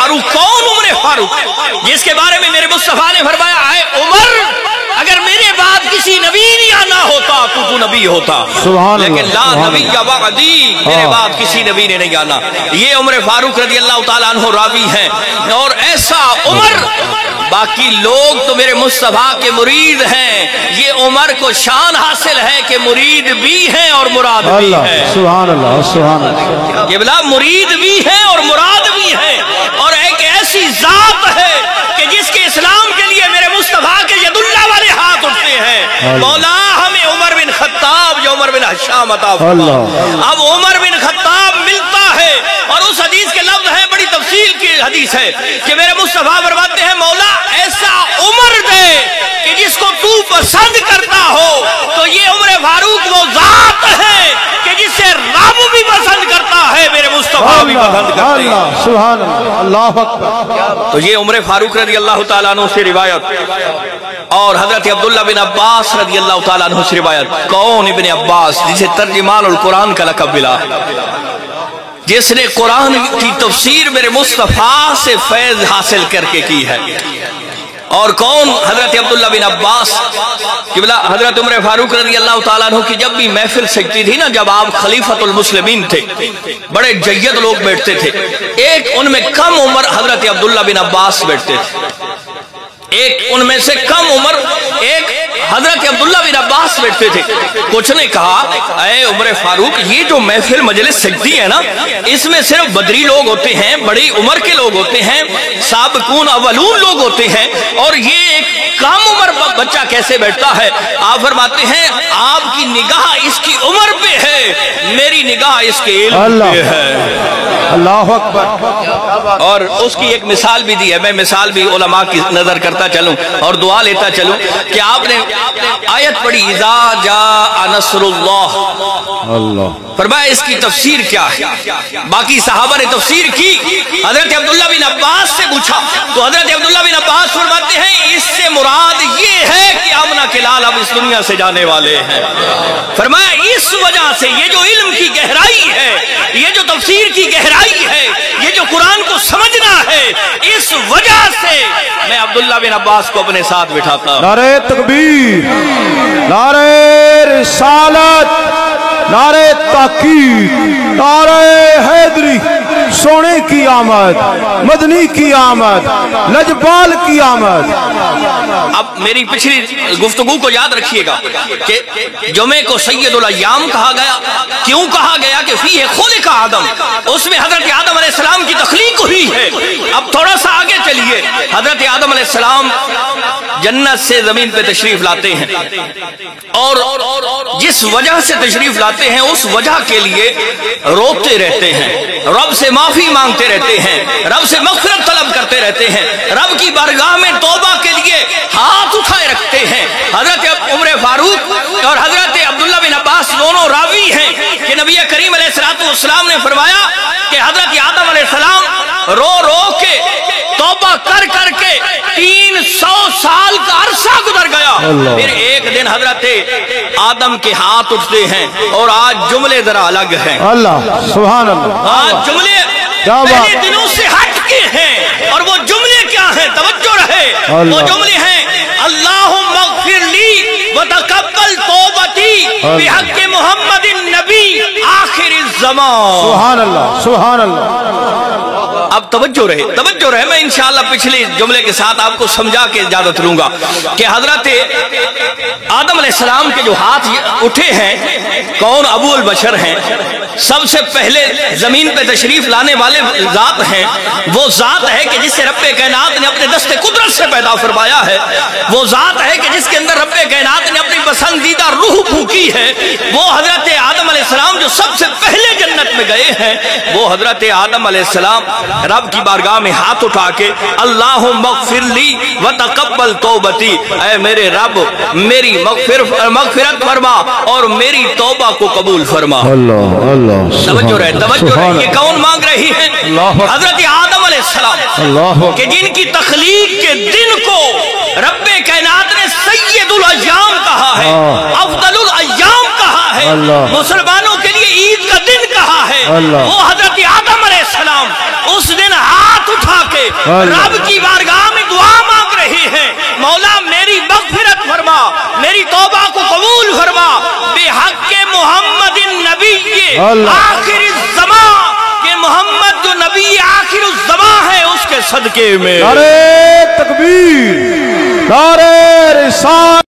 फारूक। कौन उमर फारूक? जिसके बारे में मेरे मुस्तफा ने फरमाया, आए उमर, अगर मेरे बाद किसी नबी नहीं आना होता तो तू नबी होता, लेकिन ला नबी या बादी, मेरे बाद किसी नबी ने नहीं आना। ये उमर फारूक रज़ी अल्लाह ताला अन्हु रावी हैं। और ऐसा उमर, बाकी लोग तो मेरे मुस्तफा के मुरीद हैं, ये उमर को शान हासिल है कि मुरीद भी हैं और मुराद भी है। सुभान अल्लाह, सुभान अल्लाह। ये बोला मुरीद भी है और मुराद भी है, और एक ऐसी जात है कि जिसके इस्लाम के लिए मेरे मुस्तफा के यदुल्लाह वाले हाथ उठते हैं। मौला हमें उमर बिन खत्ताब, जो उमर बिन हश्शाम अता फरमा। अब उमर बिन खत्ताब मिलता है, और उस हदीस के लफ्ज है, बड़ी तफसील की हदीस है कि मेरे मुस्तफा फरमाते हैं, मौला ऐसा उमर दे कि जिसको तू पसंद करता हो। तो ये उमर फारूक वो जात है कि जिसे रब भी पसंद करता है, मेरे मुस्तफा भी पसंद करते हैं। सुभान अल्लाह अकबर। तो ये उमर फारूक रज़ी अल्लाह ताला अन्हु से रिवायत, और हजरत अब्दुल्लाह बिन अब्बास रज़ी अल्लाह ताला अन्हु से रिवायत। कौन इब्न अब्बास? जिसे तर्जुमान और कुरान का लक़ब मिला, जिसने कुरान की तफसीर मेरे मुस्तफा से फैज हासिल करके की है। और कौन? हजरत अब्दुल्लाह बिन अब्बास कि बोला हजरत उमर फारूक रज़ी अल्लाह ताला अन्हु की जब भी महफिल सजती थी ना, जब आप खलीफतुल मुस्लिमीन थे, बड़े जय्यद लोग बैठते थे, एक उनमें कम उम्र हजरत अब्दुल्लाह बिन अब्बास बैठते थे, एक उनमें से कम उम्र एक हजरत अब्दुल्लाह बिन अब्बास बैठते थे। कुछ ने कहा, अरे उमर फारूक, ये जो महफिल मजलिस सजदी है ना, इसमें सिर्फ बदरी लोग होते हैं, बड़ी उम्र के लोग होते हैं, साबिकून अव्वलून लोग होते हैं, और ये एक कम उम्र बच्चा कैसे बैठता है? आप फरमाते हैं, आपकी निगाह इसकी उम्र पे है, मेरी निगाह इसके इल्म पे है। अल्लाह अकबर। और उसकी एक मिसाल भी दी है, मैं मिसाल भी उलमा की नजर करता चलूं और दुआ लेता चलूं कि आपने आयत पढ़ी, इज़ा जाअ नस्रुल्लाह, फरमाया इसकी तफसीर क्या है? बाकी सहाबा ने तफसीर की। हजरत अब्दुल्लाह बिन अब्बास से पूछा तो हजरत अब्दुल्लाह बिन अब्बास फरमाते हैं, इससे मुराद ये है कि आमना के लाल अब इस दुनिया से जाने वाले हैं। फरमाया इस वजह से ये जो इल्म की गहराई है, ये जो तफसीर की गहराई है, ये जो कुरान को समझना है, इस वजह से मैं अब्दुल्लाह बिन अब्बास को अपने साथ बिठाता हूं। नारे तकबीर, नारे रिसालत, नारे ताकीद, नारे हैदरी, सोने की आमद, मदनी की आमद, लजपाल की आमद। अब मेरी पिछली गुफ्तगू को याद रखिएगा कि जुमे को सैयदुल अय्याम कहा गया। क्यों कहा गया? कि फीह खुलिका आदम, उसमें हजरत आदम अलैहिस्सलाम की तख्लीक हुई है। अब थोड़ा सा आगे चलिए, हजरत आदम अलैहिस्सलाम जन्नत से जमीन पे तशरीफ लाते हैं, और जिस वजह से तशरीफ लाते हैं उस वजह के लिए रोते रहते हैं, रब से माफी मांगते रहते हैं, रब से मग़फ़िरत तलब करते रहते हैं, रब की बारगाह में तौबा के लिए हाथ उठाए रखते हैं। हजरत उमर फारूक और हजरत अब्दुल्लाह बिन अब्बास दोनों रावी हैं कि नबी करीम अलैहिस्सलाम ने फरमाया कि हजरत आदम अलैहिस्सलाम रो रो के तौबा कर कर के 300 साल का अरसा गुजर गया। फिर एक दिन हजरत आदम के हाथ उठते हैं, और आज जुमले जरा अलग हैं। अल्लाह सुभान अल्लाह। आज जुमले पहले दिनों से हट के हैं, और वो जुमले क्या हैं? तवज्जो रहे, वो जुमले हैं, अल्लाहुम्मा मग़फ़िर ली व तक़ब्बल तौबती बिहक़्क़ि मुहम्मदिन नबी आखिरिज़ ज़मान। सुभान अल्लाह, सुभान अल्लाह। अब तवज्जो रहे, मैं इंशाअल्लाह पिछले जुमले के साथ आपको समझा के इजाजत लूंगा कि हजरत आदम अलैहिस्सलाम के जो हाथ उठे हैं, कौन? अबुल बशर हैं, सबसे पहले जमीन पे तशरीफ लाने वाले जात हैं। वो जात है कि जिसे रब्बे कायनात ने अपने दस्ते कुदरत से पैदा फरमाया है, वो जात है कि जिसके अंदर रब्बे कायनात ने अपनी पसंदीदा रूह फूकी है। वो हजरत आदम अलैहिस्सलाम जो सबसे पहले जन्नत में गए हैं, वो हजरत आदम अलैहिस्सलाम रब की बारगाह में हाथ उठा के अल्लाहुम्मा मग़फ़िर ली व तक़ब्बल तौबती, ऐ मेरे रब मेरी मग़फ़िरत फरमा और मेरी तौबा को कबूल फरमा। तवज्जो रहे, ये कौन मांग रही है? हजरत आदम अलैहिस्सलाम के जिनकी तख्लीक के दिन को रब्बे कायनात ने सैयदुल अय्याम कहा है, अफदलुल अय्याम कहा है, मुसलमानों के लिए ईद का दिन कहा है। वो हजरत आदम अलैहिस्सलाम उस दिन हाथ उठा के के रब की बारगाह में दुआ मांग रहे हैं, मौला मेरी मग़फ़िरत फरमा, मेरी तौबा को कबूल फरमा, बेहक के मोहम्मद नबी आखिर ज़मा के मोहम्मद जो नबी आखिर ज़मा है उसके सदके में। नारे तकबीर, नारे रिसालत।